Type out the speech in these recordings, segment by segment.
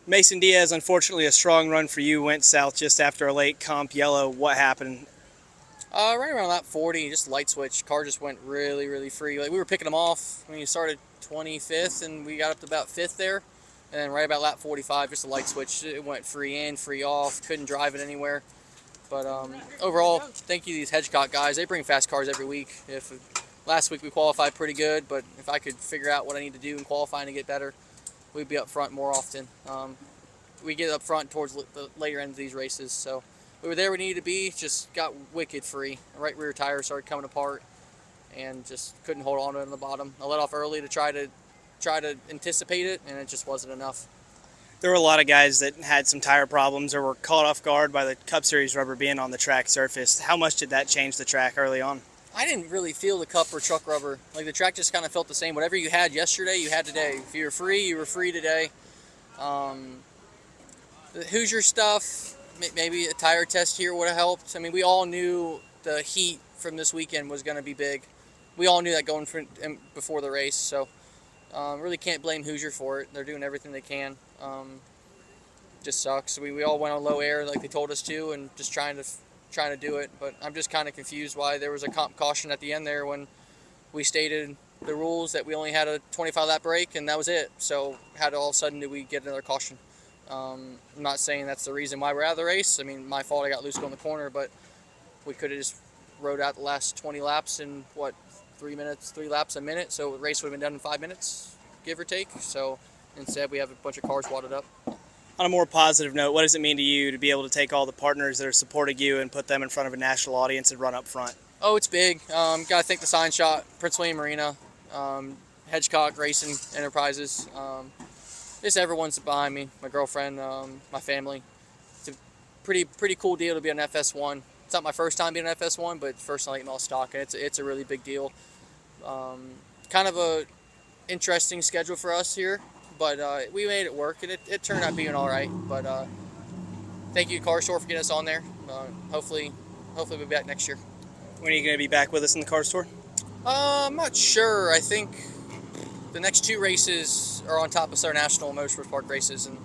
Mason Diaz, unfortunately a strong run for you, went south just after a late comp yellow. What happened? Right around lap 40, just light switch. Car just went really, really free. Like we were picking them off when you started 25th, and we got up to about 5th there. And then right about lap 45, just a light switch. It went free in, free off. Couldn't drive it anywhere. But overall, thank you to these Hedgecock guys. They bring fast cars every week. Last week we qualified pretty good, but if I could figure out what I need to do in qualifying to get better, we'd be up front more often. We get up front towards the later end of these races, so we were there we needed to be, just got wicked free. The right rear tire started coming apart and just couldn't hold on to it on the bottom. I let off early to try to anticipate it, and it just wasn't enough. There were a lot of guys that had some tire problems or were caught off guard by the Cup Series rubber being on the track surface. How much did that change the track early on? I didn't really feel the Cup or truck rubber. Like the track just kind of felt the same. Whatever you had yesterday, you had today. If you were free today. The Hoosier stuff, maybe a tire test here would have helped. I mean, we all knew the heat from this weekend was going to be big. We all knew that going before the race, so really can't blame Hoosier for it. They're doing everything they can. Just sucks. We all went on low air like they told us to, and just trying to do it. But I'm just kind of confused why there was a comp caution at the end there when we stated the rules that we only had a 25 lap break and that was it. So how all of a sudden did we get another caution? I'm not saying that's the reason why we're out of the race. I mean, my fault, I got loose going the corner, but we could have just rode out the last 20 laps in, 3 laps a minute, so the race would have been done in 5 minutes, give or take. So instead, we have a bunch of cars wadded up. On a more positive note, what does it mean to you to be able to take all the partners that are supporting you and put them in front of a national audience and run up front? Oh, it's big. Got to thank the Sign Shot, Prince William Marina, Hedgecock Racing Enterprises. Just everyone's behind me, my girlfriend, my family. It's a pretty cool deal to be on FS1. It's not my first time being on FS1, but first late model stock, and it's a really big deal. Kind of a interesting schedule for us here, but we made it work, and it turned out being all right. But thank you, CARS Tour, for getting us on there. Hopefully we'll be back next year. When are you going to be back with us in the CARS Tour? I'm not sure. I think the next 2 races are on top of Southern National Motorsports Park races, and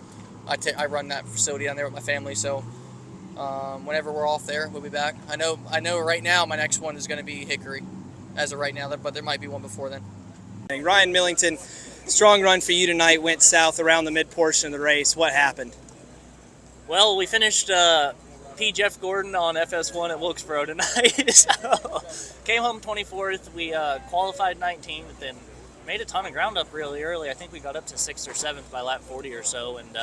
I run that facility down there with my family, so whenever we're off there, we'll be back. I know right now my next one is going to be Hickory as of right now, but there might be one before then. Ryan Millington, strong run for you tonight, went south around the mid portion of the race. What happened? Well, we finished P. Jeff Gordon on FS1 at Wilkesboro tonight. So came home 24th. We qualified 19th and made a ton of ground up really early. I think we got up to 6th or 7th by lap 40 or so, and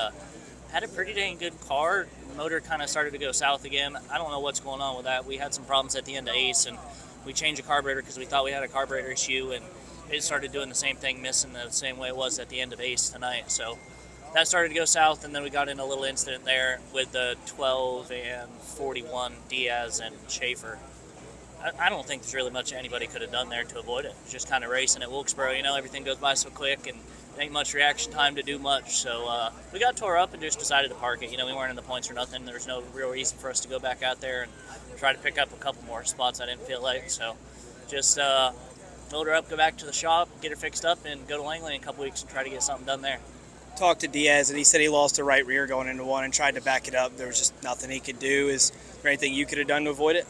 had a pretty dang good car. The motor kind of started to go south again. I don't know what's going on with that. We had some problems at the end of Ace, and we changed the carburetor because we thought we had a carburetor issue, and it started doing the same thing, missing the same way it was at the end of Ace tonight. So that started to go south, and then we got in a little incident there with the 12 and 41 Diaz and Schaefer. I don't think there's really much anybody could have done there to avoid it. Just kind of racing at Wilkesboro, everything goes by so quick, and there ain't much reaction time to do much. So we got tore up and just decided to park it. We weren't in the points or nothing. There was no real reason for us to go back out there and try to pick up a couple more spots I didn't feel like. So just load her up, go back to the shop, get her fixed up, and go to Langley in a couple weeks and try to get something done there. Talked to Diaz, and he said he lost the right rear going into one and tried to back it up. There was just nothing he could do. Is there anything you could have done to avoid it?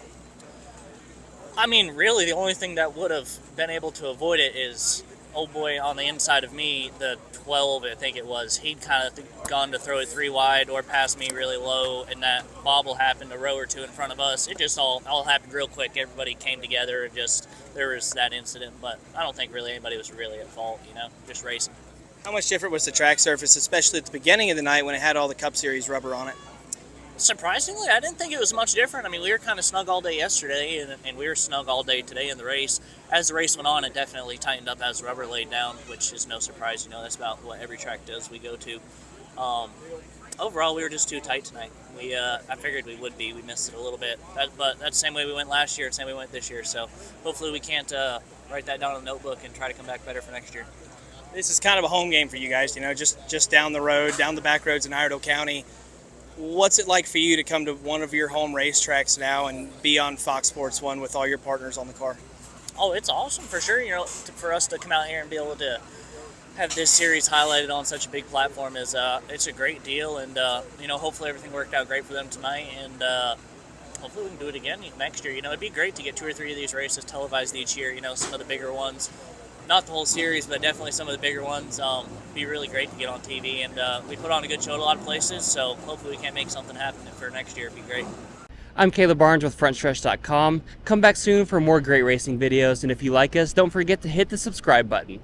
I mean, really, the only thing that would have been able to avoid it is old boy on the inside of me, the 12, I think it was. He'd kind of gone to throw it 3 wide or pass me really low, and that bobble happened a row or 2 in front of us. It just all happened real quick. Everybody came together, and just there was that incident. But I don't think really anybody was really at fault, just racing. How much different was the track surface, especially at the beginning of the night when it had all the Cup Series rubber on it? Surprisingly, I didn't think it was much different. I mean, we were kind of snug all day yesterday, and we were snug all day today in the race. As the race went on, it definitely tightened up as the rubber laid down, which is no surprise. That's about what every track does we go to. Overall, we were just too tight tonight. I figured we would be. We missed it a little bit. But that's the same way we went last year, the same way we went this year. So hopefully we can't write that down in a notebook and try to come back better for next year. This is kind of a home game for you guys, just down the road, down the back roads in Iredell County. What's it like for you to come to one of your home racetracks now and be on Fox Sports 1 with all your partners on the car? Oh, it's awesome for sure. For us to come out here and be able to have this series highlighted on such a big platform is it's a great deal, and you know, hopefully everything worked out great for them tonight, and hopefully we can do it again next year. You know, it'd be great to get 2 or 3 of these races televised each year. You know, some of the bigger ones, not the whole series, but definitely some of the bigger ones. Be really great to get on TV, and we put on a good show at a lot of places. So hopefully we can make something happen for next year. It'd be great. I'm Caleb Barnes with Frontstretch.com. Come back soon for more great racing videos, and if you like us, don't forget to hit the subscribe button.